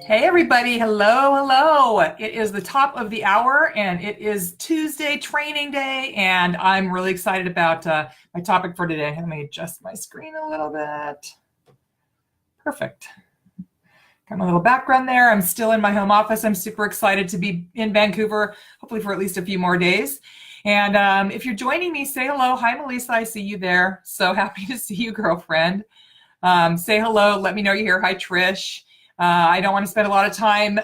Hey everybody, hello. It is the top of the hour and it is Tuesday training day and I'm really excited about my topic for today. Let me adjust my screen a little bit. Perfect. Got my little background there. I'm still in my home office. I'm super excited to be in Vancouver, hopefully for at least a few more days. And if you're joining me, say hello. Hi, Melissa. I see you there. So happy to see you, girlfriend. Say hello. Let me know you're here. Hi, Trish. I don't want to spend a lot of time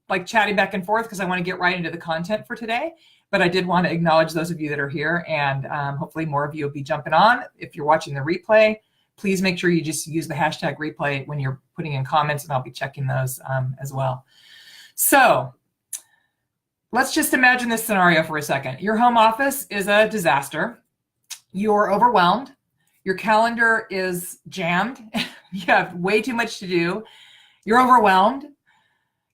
like chatting back and forth because I want to get right into the content for today. But I did want to acknowledge those of you that are here, and hopefully more of you will be jumping on. If you're watching the replay, please make sure you just use the hashtag replay when you're putting in comments, and I'll be checking those as well. So let's just imagine this scenario for a second. Your home office is a disaster. You're overwhelmed. Your calendar is jammed. You have way too much to do. You're overwhelmed.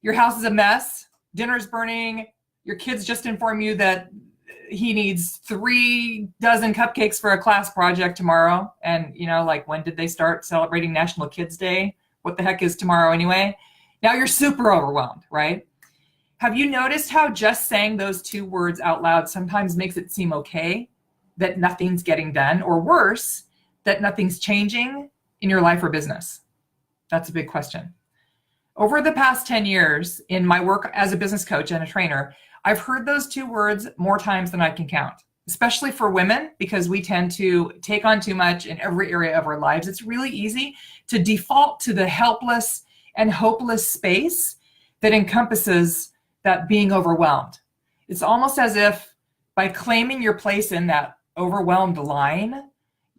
Your house is a mess. Dinner's burning. Your kids just inform you that he needs 3 dozen cupcakes for a class project tomorrow. And, you know, like, when did they start celebrating National Kids Day? What the heck is tomorrow anyway? Now you're super overwhelmed, right? Have you noticed how just saying those 2 words out loud sometimes makes it seem okay that nothing's getting done, or worse, that nothing's changing in your life or business? That's a big question. Over the past 10 years in my work as a business coach and a trainer, I've heard those 2 words more times than I can count, especially for women, because we tend to take on too much in every area of our lives. It's really easy to default to the helpless and hopeless space that encompasses that being overwhelmed. It's almost as if by claiming your place in that overwhelmed line,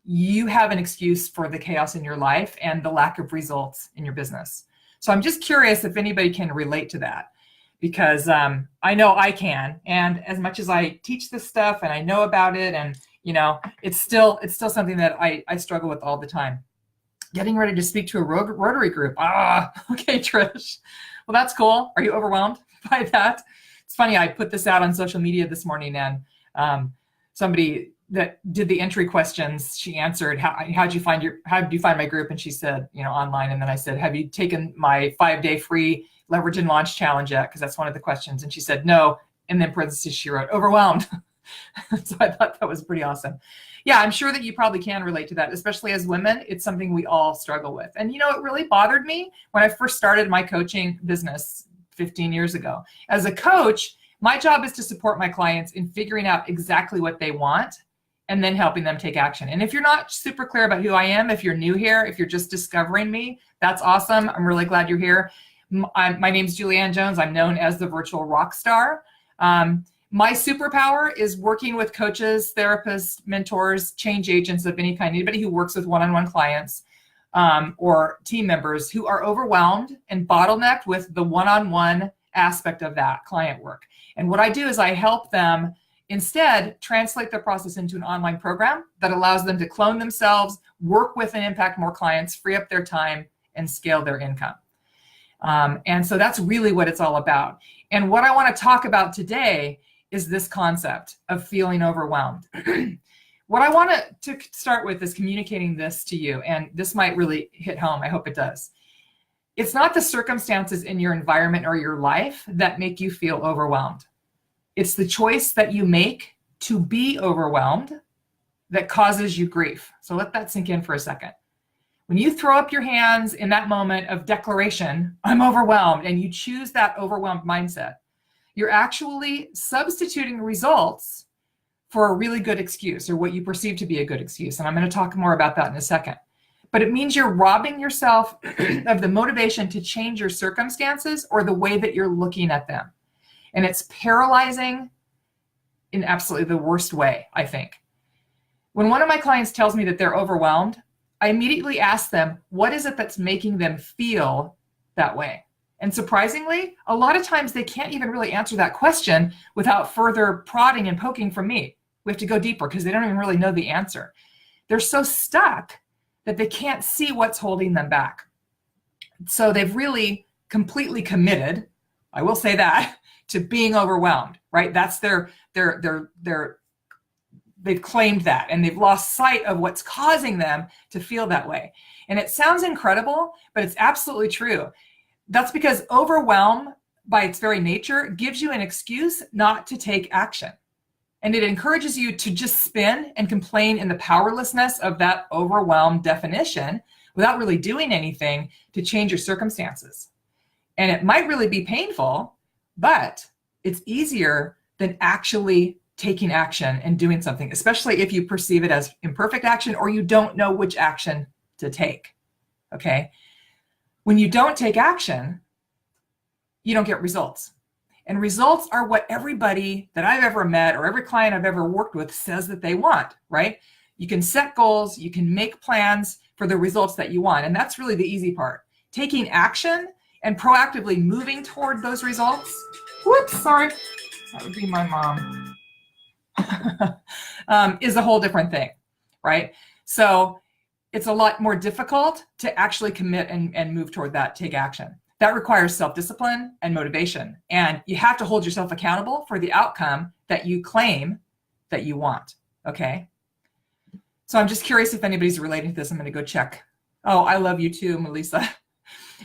you have an excuse for the chaos in your life and the lack of results in your business. So I'm just curious if anybody can relate to that, because I know I can. And as much as I teach this stuff and I know about it, and you know, it's still something that I struggle with all the time. Getting ready to speak to a Rotary group. Okay, Trish. Well, that's cool. Are you overwhelmed by that? It's funny. I put this out on social media this morning, and somebody that did the entry questions, she answered, how did you find my group? And she said, you know, online. And then I said, have you taken my 5-day free leverage and launch challenge yet? Because that's one of the questions. And she said, no. And then parentheses, she wrote, overwhelmed. So I thought that was pretty awesome. Yeah, I'm sure that you probably can relate to that, especially as women. It's something we all struggle with. And, you know, it really bothered me when I first started my coaching business 15 years ago. As a coach, my job is to support my clients in figuring out exactly what they want and then helping them take action. And if you're not super clear about who I am, if you're new here, if you're just discovering me, that's awesome. I'm really glad you're here. My name's Julianne Jones. I'm known as the virtual rock star. My superpower is working with coaches, therapists, mentors, change agents of any kind, anybody who works with one-on-one clients or team members who are overwhelmed and bottlenecked with the one-on-one aspect of that client work. And what I do is I help them instead translate the process into an online program that allows them to clone themselves, work with and impact more clients, free up their time, and scale their income. And so that's really what it's all about. And what I want to talk about today is this concept of feeling overwhelmed. What I want to start with is communicating this to you, and this might really hit home. I hope it does. It's not the circumstances in your environment or your life that make you feel overwhelmed. It's the choice that you make to be overwhelmed that causes you grief. So let that sink in for a second. When you throw up your hands in that moment of declaration, I'm overwhelmed, and you choose that overwhelmed mindset, you're actually substituting results for a really good excuse, or what you perceive to be a good excuse. And I'm going to talk more about that in a second. But it means you're robbing yourself of the motivation to change your circumstances or the way that you're looking at them. And it's paralyzing in absolutely the worst way, I think. When one of my clients tells me that they're overwhelmed, I immediately ask them, what is it that's making them feel that way? And surprisingly, a lot of times they can't even really answer that question without further prodding and poking from me. We have to go deeper because they don't even really know the answer. They're so stuck that they can't see what's holding them back. So they've really completely committed, I will say that, to being overwhelmed, right? That's they've claimed that, and they've lost sight of what's causing them to feel that way. And it sounds incredible, but it's absolutely true. That's because overwhelm, by its very nature, gives you an excuse not to take action. And it encourages you to just spin and complain in the powerlessness of that overwhelmed definition without really doing anything to change your circumstances. And it might really be painful, but it's easier than actually taking action and doing something, especially if you perceive it as imperfect action or you don't know which action to take, okay? When you don't take action, you don't get results. And results are what everybody that I've ever met or every client I've ever worked with says that they want, right? You can set goals, you can make plans for the results that you want. And that's really the easy part. Taking action and proactively moving toward those results. Whoops, sorry. That would be my mom. Is a whole different thing, right? So it's a lot more difficult to actually commit and move toward that, take action. That requires self-discipline and motivation. And you have to hold yourself accountable for the outcome that you claim that you want, okay? So I'm just curious if anybody's relating to this. I'm gonna go check. Oh, I love you too, Melissa.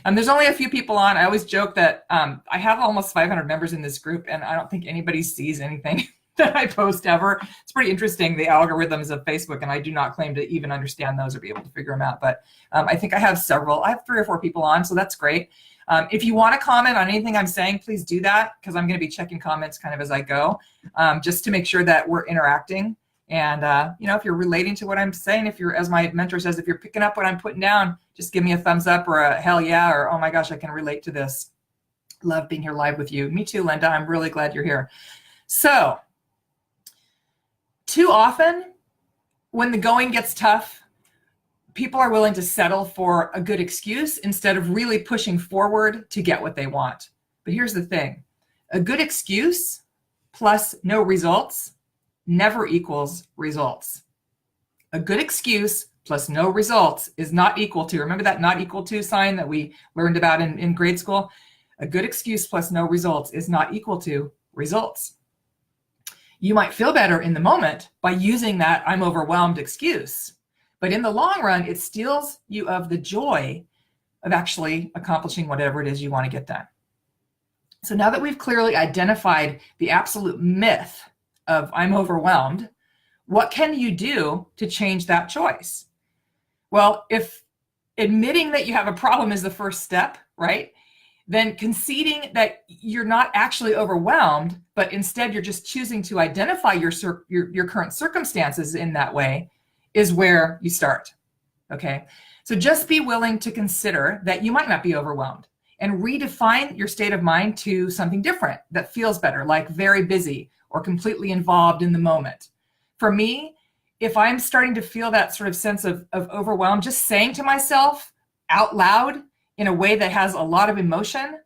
There's only a few people on. I always joke that I have almost 500 members in this group, and I don't think anybody sees anything that I post ever. It's pretty interesting, the algorithms of Facebook, and I do not claim to even understand those or be able to figure them out. But I think I have several. I have 3 or 4 people on, so that's great. If you want to comment on anything I'm saying, please do that, because I'm going to be checking comments kind of as I go, just to make sure that we're interacting. And you know, if you're relating to what I'm saying, if you're, as my mentor says, if you're picking up what I'm putting down, just give me a thumbs up or a hell yeah, or oh my gosh, I can relate to this. Love being here live with you. Me too, Linda. I'm really glad you're here. So, too often, when the going gets tough, people are willing to settle for a good excuse instead of really pushing forward to get what they want. But here's the thing. A good excuse plus no results never equals results. A good excuse plus no results is not equal to, remember that not equal to sign that we learned about in grade school? A good excuse plus no results is not equal to results. You might feel better in the moment by using that I'm overwhelmed excuse, but in the long run, it steals you of the joy of actually accomplishing whatever it is you want to get done. So now that we've clearly identified the absolute myth of I'm overwhelmed, what can you do to change that choice? Well, if admitting that you have a problem is the first step, right? Then conceding that you're not actually overwhelmed, but instead you're just choosing to identify your current circumstances in that way is where you start, okay? So just be willing to consider that you might not be overwhelmed and redefine your state of mind to something different that feels better, like very busy or completely involved in the moment. For me, if I'm starting to feel that sort of sense of overwhelm, just saying to myself out loud in a way that has a lot of emotion,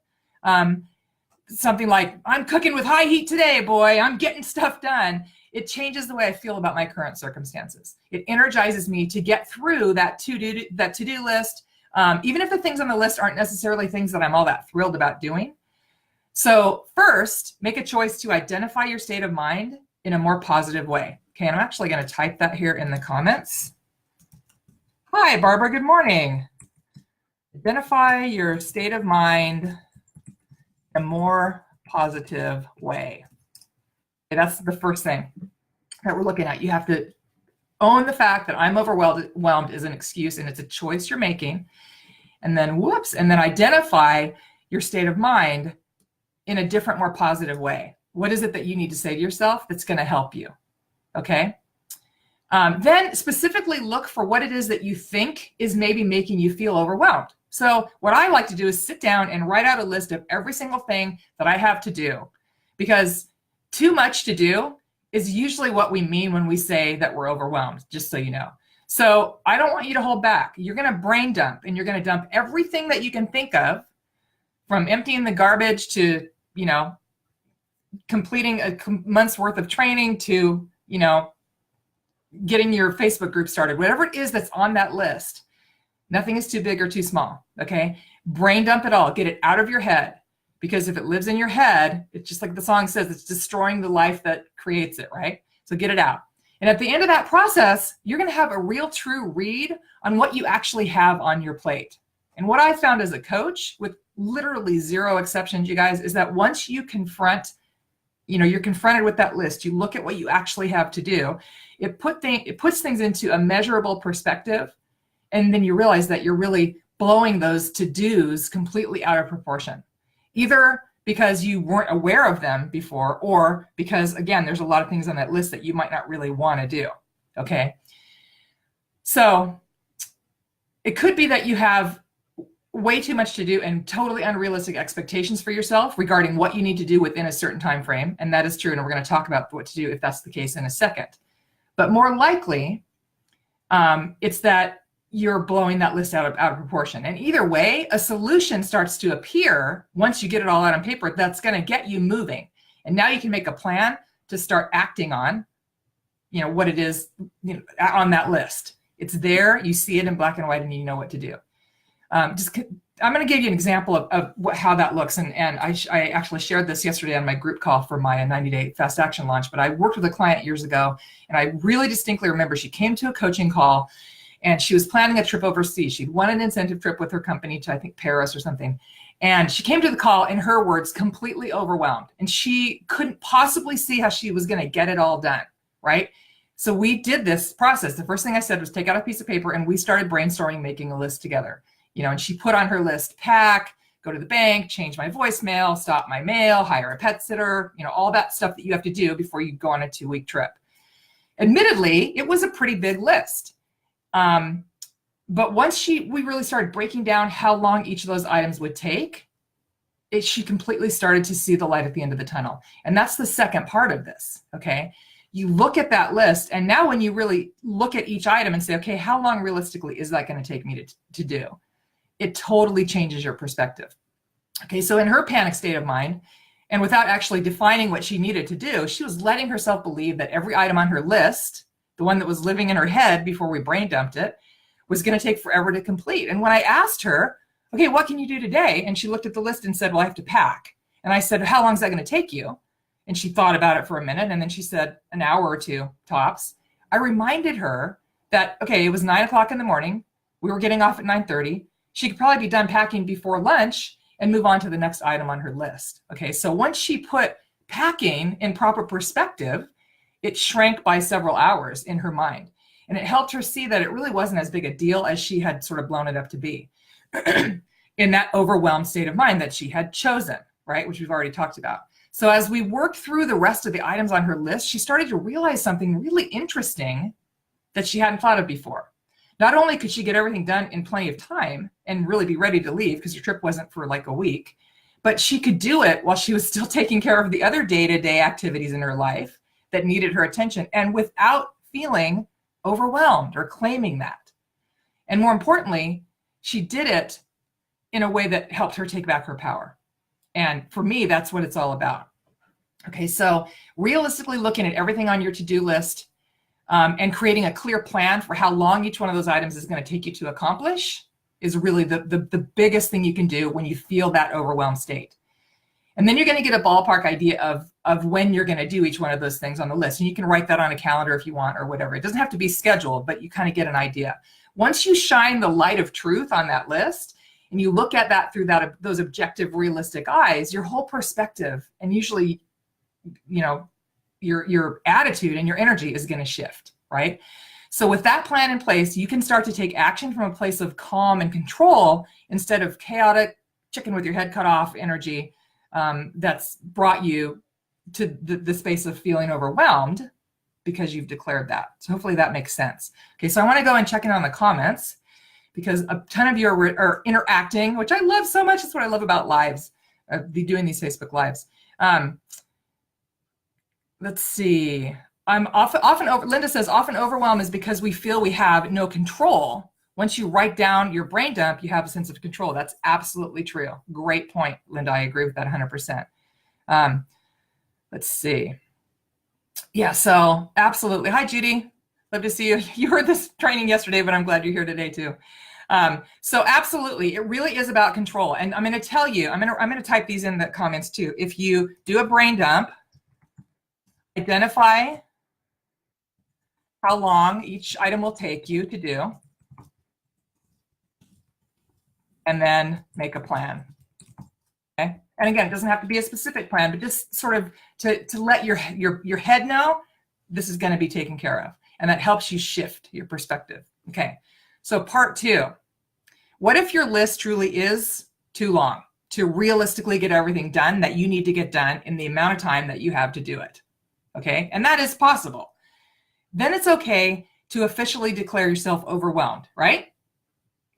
something like, I'm cooking with high heat today, boy, I'm getting stuff done. It changes the way I feel about my current circumstances. It energizes me to get through that to-do list, even if the things on the list aren't necessarily things that I'm all that thrilled about doing. So first, make a choice to identify your state of mind in a more positive way. Okay, and I'm actually going to type that here in the comments. Hi, Barbara, good morning. Identify your state of mind in a more positive way. Okay, that's the first thing that we're looking at. You have to own the fact that I'm overwhelmed is an excuse and it's a choice you're making. And then and then identify your state of mind in a different, more positive way. What is it that you need to say to yourself that's going to help you? Okay. Then specifically look for what it is that you think is maybe making you feel overwhelmed. So what I like to do is sit down and write out a list of every single thing that I have to do, because too much to do is usually what we mean when we say that we're overwhelmed, just so you know. So I don't want you to hold back. You're going to brain dump, and you're going to dump everything that you can think of, from emptying the garbage to, you know, completing a month's worth of training to, you know, getting your Facebook group started, whatever it is that's on that list. Nothing is too big or too small, okay? Brain dump it all, get it out of your head, because if it lives in your head, it's just like the song says, it's destroying the life that creates it, right? So get it out. And at the end of that process, you're gonna have a real true read on what you actually have on your plate. And what I found as a coach, with literally zero exceptions, you guys, is that once you confront, you're confronted with that list, you look at what you actually have to do, it puts things into a measurable perspective. And then you realize that you're really blowing those to-dos completely out of proportion, either because you weren't aware of them before, or because, again, there's a lot of things on that list that you might not really want to do. Okay. So it could be that you have way too much to do and totally unrealistic expectations for yourself regarding what you need to do within a certain time frame. And that is true. And we're going to talk about what to do if that's the case in a second. But more likely, it's that you're blowing that list out of proportion. And either way, a solution starts to appear once you get it all out on paper that's going to get you moving. And now you can make a plan to start acting on, what it is on that list. It's there, you see it in black and white, and you know what to do. I'm going to give you an example of how that looks. And I actually shared this yesterday on my group call for my 90-day fast action launch. But I worked with a client years ago, and I really distinctly remember she came to a coaching call, and she was planning a trip overseas. She'd won an incentive trip with her company to, I think, Paris or something. And she came to the call, in her words, completely overwhelmed. And she couldn't possibly see how she was going to get it all done, right? So we did this process. The first thing I said was take out a piece of paper, and we started brainstorming, making a list together. And she put on her list, pack, go to the bank, change my voicemail, stop my mail, hire a pet sitter, all that stuff that you have to do before you go on a 2-week trip. Admittedly, it was a pretty big list. But once we really started breaking down how long each of those items would take, she completely started to see the light at the end of the tunnel. And that's the second part of this, okay? You look at that list, and now when you really look at each item and say, okay, how long realistically is that going to take me to do? It totally changes your perspective. Okay, so in her panic state of mind, and without actually defining what she needed to do, she was letting herself believe that every item on her list, the one that was living in her head before we brain dumped it, was going to take forever to complete. And when I asked her, okay, what can you do today? And she looked at the list and said, well, I have to pack. And I said, how long is that going to take you? And she thought about it for a minute, and then she said an hour or two tops. I reminded her that, okay, it was 9 o'clock in the morning. We were getting off at 9:30. She could probably be done packing before lunch and move on to the next item on her list. Okay, so once she put packing in proper perspective, it shrank by several hours in her mind. And it helped her see that it really wasn't as big a deal as she had sort of blown it up to be in that overwhelmed state of mind that she had chosen, right? Which we've already talked about. So as we worked through the rest of the items on her list, she started to realize something really interesting that she hadn't thought of before. Not only could she get everything done in plenty of time and really be ready to leave because her trip wasn't for like a week, but she could do it while she was still taking care of the other day-to-day activities in her life that needed her attention, and without feeling overwhelmed or claiming that. And more importantly, she did it in a way that helped her take back her power. And for me, that's what it's all about. Okay, so realistically looking at everything on your to-do list, and creating a clear plan for how long each one of those items is going to take you to accomplish is really the biggest thing you can do when you feel that overwhelmed state. And then you're going to get a ballpark idea of when you're going to do each one of those things on the list. And you can write that on a calendar if you want or whatever. It doesn't have to be scheduled, but you kind of get an idea. Once you shine the light of truth on that list and you look at that through those objective, realistic eyes, your whole perspective and usually, your attitude and your energy is going to shift, right? So with that plan in place, you can start to take action from a place of calm and control instead of chaotic, chicken with your head cut off energy that's brought you to the space of feeling overwhelmed because you've declared that. So hopefully that makes sense. Okay, so I want to go and check in on the comments because a ton of you are interacting, which I love so much. That's what I love about lives, doing these Facebook Lives. Let's see. Linda says, often overwhelm is because we feel we have no control. Once you write down your brain dump, you have a sense of control. That's absolutely true. Great point, Linda. I agree with that 100%. Let's see. Yeah, so absolutely. Hi, Judy. Love to see you. You heard this training yesterday, but I'm glad you're here today too. So absolutely, it really is about control. And I'm going to tell you, I'm going to type these in the comments too. If you do a brain dump, identify how long each item will take you to do. and then make a plan. Okay. And again, it doesn't have to be a specific plan, but just sort of to let your head know this is going to be taken care of. And that helps you shift your perspective. Okay. So part 2, what if your list truly is too long to realistically get everything done that you need to get done in the amount of time that you have to do it? Okay. And that is possible. Then it's okay to officially declare yourself overwhelmed, right?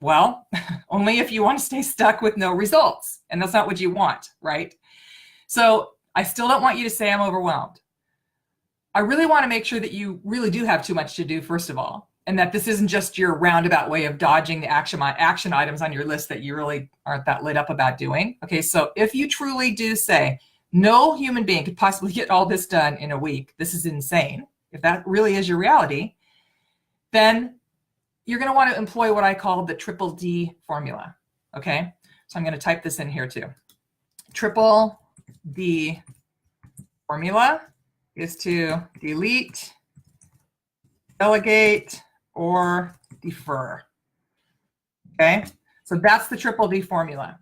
Well, only if you want to stay stuck with no results. And that's not what you want, right? So I still don't want you to say I'm overwhelmed. I really want to make sure that you really do have too much to do, first of all, and that this isn't just your roundabout way of dodging the action items on your list that you really aren't that lit up about doing. Okay, so if you truly do say, no human being could possibly get all this done in a week, this is insane, if that really is your reality, then you're going to want to employ what I call the triple D formula. Okay, so I'm going to type this in here too. Triple D formula is to delete, delegate, or defer. Okay, so that's the triple D formula.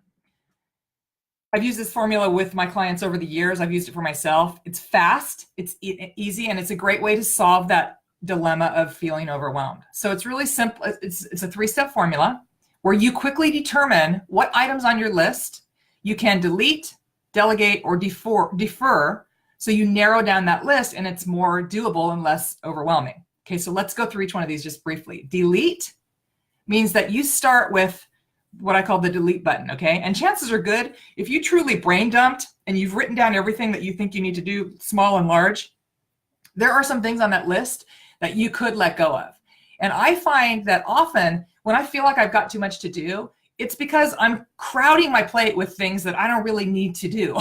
I've used this formula with my clients over the years. I've used it for myself. It's fast, it's easy, and it's a great way to solve that dilemma of feeling overwhelmed. So it's really simple. It's a 3-step formula where you quickly determine what items on your list you can delete, delegate, or defer, so you narrow down that list and it's more doable and less overwhelming. Okay, so let's go through each one of these just briefly. Delete means that you start with what I call the delete button, okay? And chances are good, if you truly brain dumped and you've written down everything that you think you need to do, small and large, there are some things on that list that you could let go of. And I find that often when I feel like I've got too much to do, it's because I'm crowding my plate with things that I don't really need to do.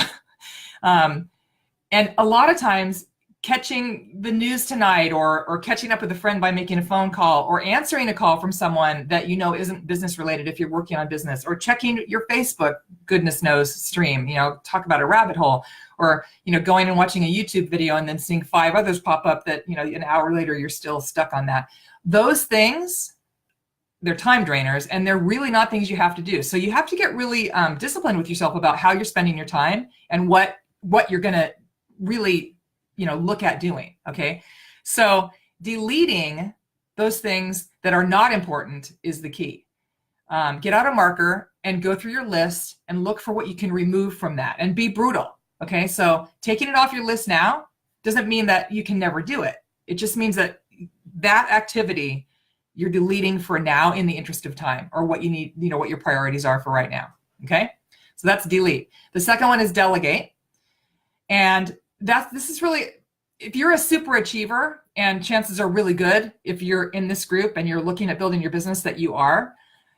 And a lot of times catching the news tonight or catching up with a friend by making a phone call or answering a call from someone that you know isn't business related if you're working on business, or checking your Facebook, goodness knows, stream, talk about a rabbit hole, or, going and watching a YouTube video and then seeing 5 others pop up that, an hour later you're still stuck on that. Those things, they're time drainers, and they're really not things you have to do. So you have to get really disciplined with yourself about how you're spending your time and what you're going to really look at doing. Okay, so deleting those things that are not important is the key. Get out a marker and go through your list and look for what you can remove from that, and be brutal. Okay, so taking it off your list now doesn't mean that you can never do it. It just means that that activity you're deleting for now in the interest of time, or what you need, what your priorities are for right now. Okay, so that's delete. The second one is delegate. And this is really, if you're a super achiever, and chances are really good if you're in this group and you're looking at building your business that you are,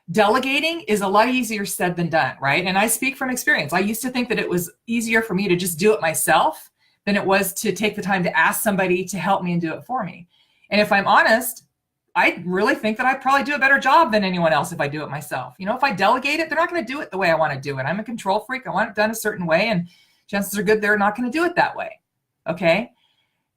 delegating is a lot easier said than done, right? And I speak from experience. I used to think that it was easier for me to just do it myself than it was to take the time to ask somebody to help me and do it for me. And if I'm honest, I really think that I probably do a better job than anyone else if I do it myself. If I delegate it, they're not going to do it the way I want to do it. I'm a control freak. I want it done a certain way, and chances are good they're not going to do it that way. Okay?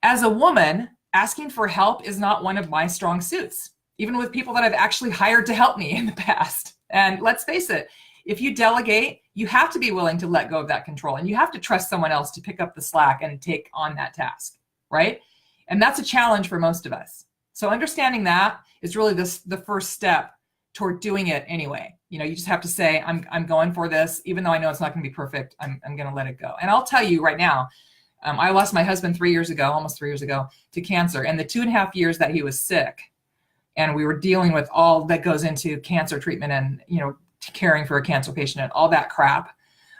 As a woman, asking for help is not one of my strong suits, even with people that I've actually hired to help me in the past. And let's face it, if you delegate, you have to be willing to let go of that control, and you have to trust someone else to pick up the slack and take on that task, right? And that's a challenge for most of us. So understanding that is really the first step toward doing it anyway. You just have to say, I'm going for this, even though I know it's not going to be perfect. I'm going to let it go. And I'll tell you right now, I lost my husband almost 3 years ago, to cancer. And the 2.5 years that he was sick, and we were dealing with all that goes into cancer treatment and, caring for a cancer patient and all that crap,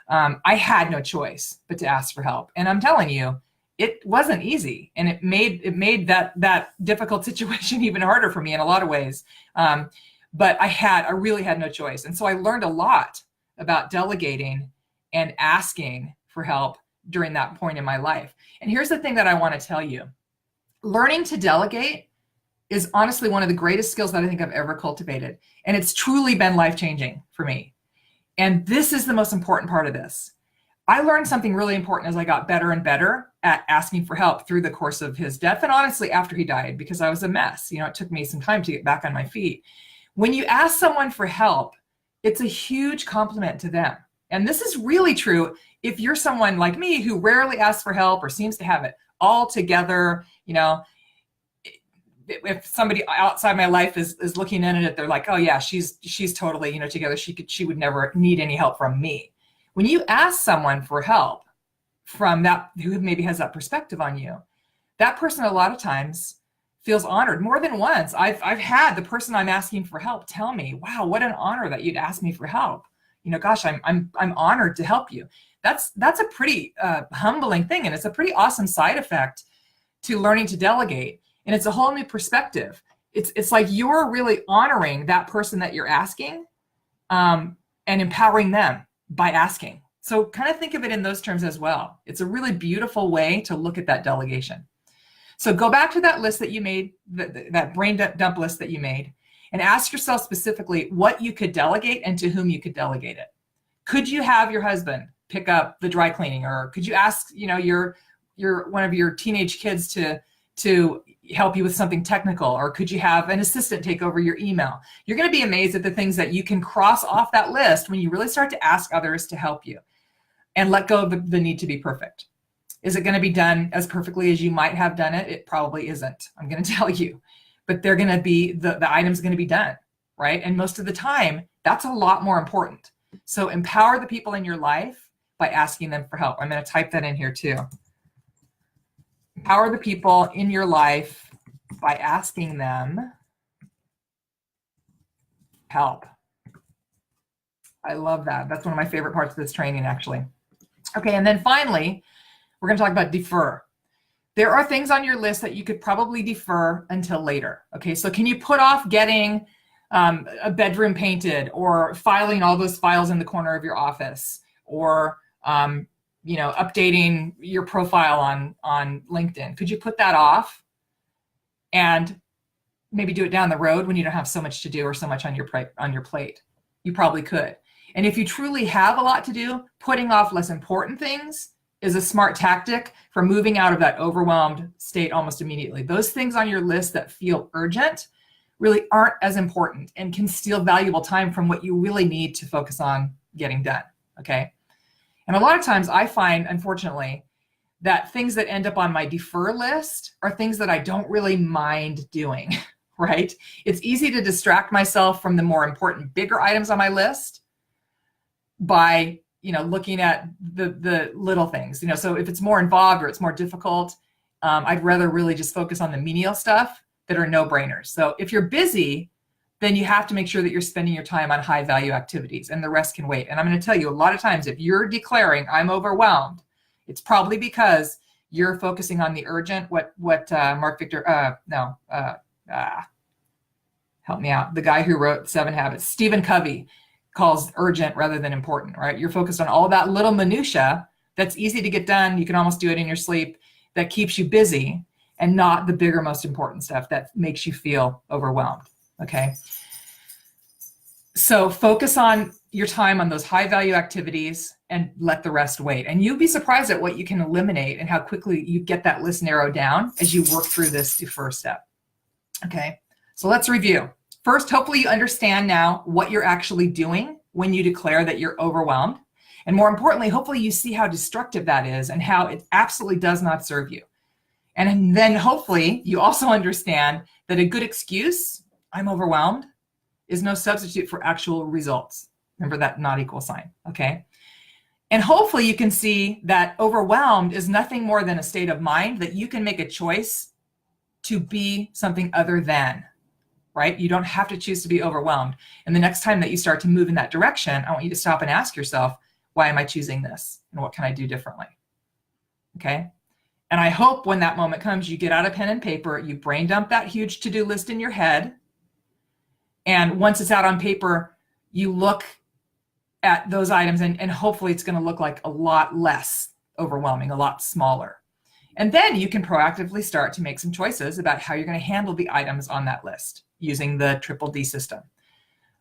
I had no choice but to ask for help. And I'm telling you, it wasn't easy. And it made that difficult situation even harder for me in a lot of ways. But I really had no choice. And so I learned a lot about delegating and asking for help during that point in my life. And here's the thing that I want to tell you. Learning to delegate is honestly one of the greatest skills that I think I've ever cultivated. And it's truly been life-changing for me. And this is the most important part of this. I learned something really important as I got better and better at asking for help through the course of his death, and honestly after he died, because I was a mess. It took me some time to get back on my feet. When you ask someone for help, it's a huge compliment to them. And this is really true if you're someone like me who rarely asks for help or seems to have it all together. If somebody outside my life is looking in at it, they're like, oh yeah, she's totally, together. She would never need any help from me. When you ask someone for help from that, who maybe has that perspective on you, that person a lot of times feels honored. More than once, I've had the person I'm asking for help tell me, wow, what an honor that you'd ask me for help. Gosh, I'm honored to help you. That's a pretty humbling thing. And it's a pretty awesome side effect to learning to delegate. And it's a whole new perspective. It's like you're really honoring that person that you're asking, and empowering them by asking. So kind of think of it in those terms as well. It's a really beautiful way to look at that delegation. So go back to that list that you made, that brain dump list that you made, and ask yourself specifically what you could delegate and to whom you could delegate it. Could you have your husband pick up the dry cleaning, or could you ask, your one of your teenage kids to help you with something technical, or could you have an assistant take over your email? You're going to be amazed at the things that you can cross off that list when you really start to ask others to help you and let go of the need to be perfect. Is it going to be done as perfectly as you might have done it? It probably isn't. I'm going to tell you, but they're going to be, the item's going to be done, right? And most of the time, that's a lot more important. So empower the people in your life by asking them for help. I'm going to type that in here too. Empower the people in your life by asking them help. I love that. That's one of my favorite parts of this training, actually. Okay, and then finally, we're going to talk about defer. There are things on your list that you could probably defer until later. Okay, so can you put off getting a bedroom painted, or filing all those files in the corner of your office, or updating your profile on LinkedIn? Could you put that off and maybe do it down the road when you don't have so much to do or so much on your plate? You probably could. And if you truly have a lot to do, putting off less important things is a smart tactic for moving out of that overwhelmed state almost immediately. Those things on your list that feel urgent really aren't as important and can steal valuable time from what you really need to focus on getting done, okay? And a lot of times I find, unfortunately, that things that end up on my defer list are things that I don't really mind doing, right? It's easy to distract myself from the more important, bigger items on my list by looking at the little things. So if it's more involved or it's more difficult, I'd rather really just focus on the menial stuff that are no-brainers. So if you're busy, then you have to make sure that you're spending your time on high-value activities, and the rest can wait. And I'm going to tell you, a lot of times, if you're declaring I'm overwhelmed, it's probably because you're focusing on the urgent. What help me out. The guy who wrote 7 Habits, Stephen Covey, calls urgent rather than important, right? You're focused on all that little minutia that's easy to get done. You can almost do it in your sleep, that keeps you busy, and not the bigger, most important stuff that makes you feel overwhelmed, okay? So focus on your time on those high value activities and let the rest wait. And you'll be surprised at what you can eliminate and how quickly you get that list narrowed down as you work through this defer step, okay? So let's review. First, hopefully you understand now what you're actually doing when you declare that you're overwhelmed. And more importantly, hopefully you see how destructive that is and how it absolutely does not serve you. And then hopefully you also understand that a good excuse, I'm overwhelmed, is no substitute for actual results. Remember that not equal sign, okay? And hopefully you can see that overwhelmed is nothing more than a state of mind that you can make a choice to be something other than, right? You don't have to choose to be overwhelmed. And the next time that you start to move in that direction, I want you to stop and ask yourself, why am I choosing this? And what can I do differently? Okay? And I hope when that moment comes, you get out a pen and paper, you brain dump that huge to-do list in your head. And once it's out on paper, you look at those items and hopefully it's going to look like a lot less overwhelming, a lot smaller. And then you can proactively start to make some choices about how you're going to handle the items on that list using the triple D system.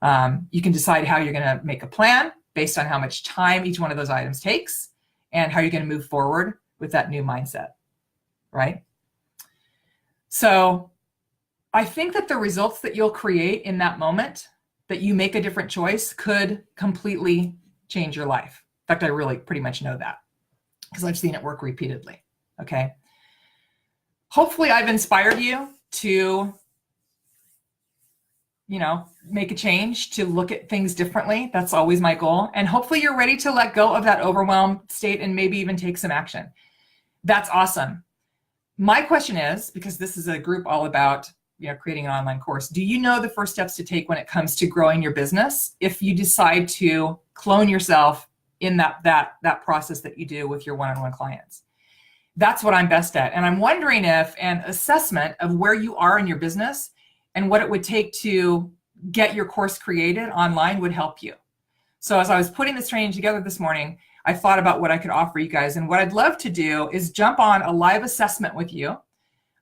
You can decide how you're going to make a plan based on how much time each one of those items takes and how you're going to move forward with that new mindset, right? So I think that the results that you'll create in that moment that you make a different choice could completely change your life. In fact, I really pretty much know that because I've seen it work repeatedly. Okay. Hopefully I've inspired you to, make a change, to look at things differently. That's always my goal. And hopefully you're ready to let go of that overwhelmed state and maybe even take some action. That's awesome. My question is, because this is a group all about creating an online course, do you know the first steps to take when it comes to growing your business if you decide to clone yourself in that process that you do with your one-on-one clients? That's what I'm best at. And I'm wondering if an assessment of where you are in your business and what it would take to get your course created online would help you. So as I was putting this training together this morning, I thought about what I could offer you guys. And what I'd love to do is jump on a live assessment with you.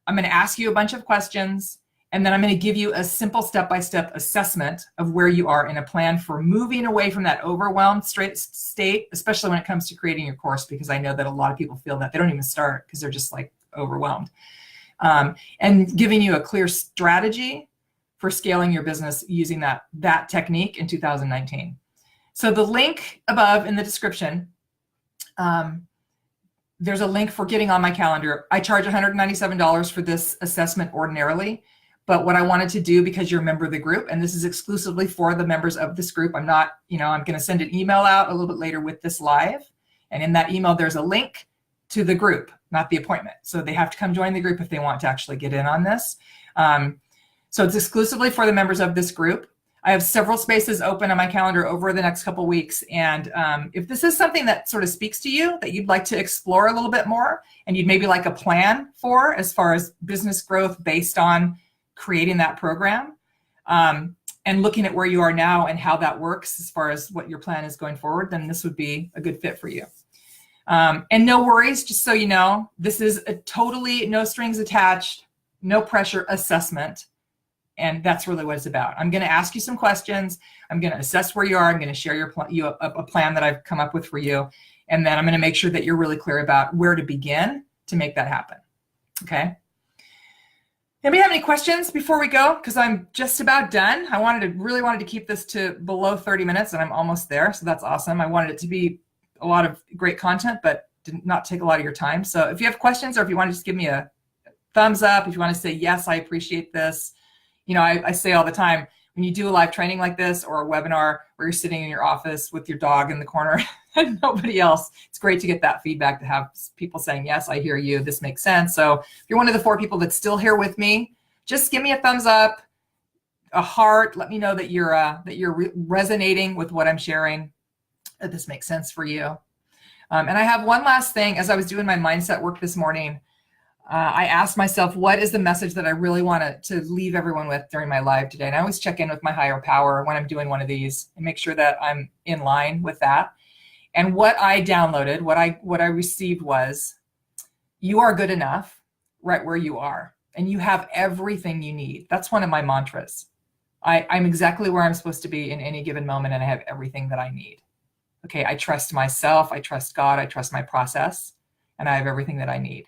I'm going to ask you a bunch of questions, and then I'm going to give you a simple step-by-step assessment of where you are in a plan for moving away from that overwhelmed state, especially when it comes to creating your course, because I know that a lot of people feel that they don't even start because they're just like overwhelmed. And giving you a clear strategy for scaling your business using that technique in 2019. So the link above in the description, there's a link for getting on my calendar. I charge $197 for this assessment ordinarily, but what I wanted to do, because you're a member of the group, and this is exclusively for the members of this group, I'm not, I'm going to send an email out a little bit later with this live. And in that email, there's a link to the group, not the appointment. So they have to come join the group if they want to actually get in on this. So it's exclusively for the members of this group. I have several spaces open on my calendar over the next couple weeks. And if this is something that sort of speaks to you, that you'd like to explore a little bit more, and you'd maybe like a plan for as far as business growth based on creating that program, and looking at where you are now and how that works as far as what your plan is going forward, then this would be a good fit for you. And no worries, just so you know, this is a totally no strings attached, no pressure assessment. And that's really what it's about. I'm going to ask you some questions. I'm going to assess where you are. I'm going to share a plan that I've come up with for you. And then I'm going to make sure that you're really clear about where to begin to make that happen. Okay. Anybody have any questions before we go? Because I'm just about done. I really wanted to keep this to below 30 minutes, and I'm almost there. So that's awesome. I wanted it to be a lot of great content, but did not take a lot of your time. So if you have questions, or if you want to just give me a thumbs up, if you want to say, yes, I appreciate this. I say all the time, when you do a live training like this or a webinar where you're sitting in your office with your dog in the corner and nobody else, it's great to get that feedback, to have people saying, yes, I hear you, this makes sense. So if you're one of the 4 people that's still here with me, just give me a thumbs up, a heart, let me know that you're resonating with what I'm sharing, that this makes sense for you. And I have one last thing. As I was doing my mindset work this morning, I asked myself, what is the message that I really want to leave everyone with during my live today? And I always check in with my higher power when I'm doing one of these and make sure that I'm in line with that. And what I downloaded, what I received was, you are good enough right where you are, and you have everything you need. That's one of my mantras. I'm exactly where I'm supposed to be in any given moment, and I have everything that I need. Okay, I trust myself, I trust God, I trust my process, and I have everything that I need.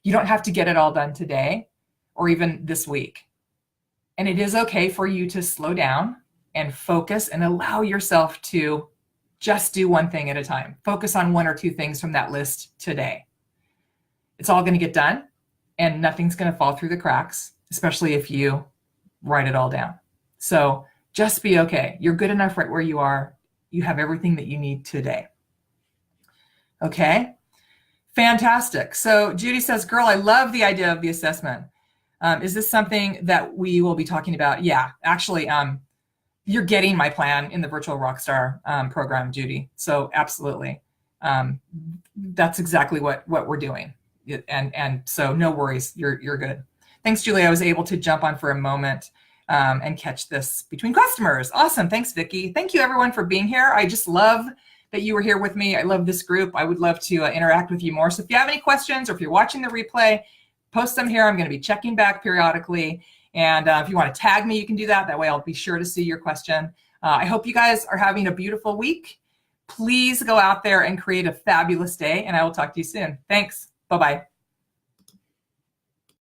You don't have to get it all done today or even this week. And it is okay for you to slow down and focus and allow yourself to just do one thing at a time. Focus on 1 or 2 things from that list today. It's all going to get done, and nothing's going to fall through the cracks, especially if you write it all down. So just be okay. You're good enough right where you are. You have everything that you need today. Okay? Fantastic. So Judy says, girl, I love the idea of the assessment. Is this something that we will be talking about? Yeah, actually, you're getting my plan in the Virtual Rockstar program, Judy. So absolutely. That's exactly what we're doing. And so no worries, you're good. Thanks, Julie. I was able to jump on for a moment and catch this between customers. Awesome. Thanks, Vicki. Thank you, everyone, for being here. I just love that you were here with me. I love this group. I would love to interact with you more. So if you have any questions, or if you're watching the replay, post them here. I'm going to be checking back periodically. And if you want to tag me, you can do that. That way I'll be sure to see your question. I hope you guys are having a beautiful week. Please go out there and create a fabulous day, and I will talk to you soon. Thanks. Bye-bye.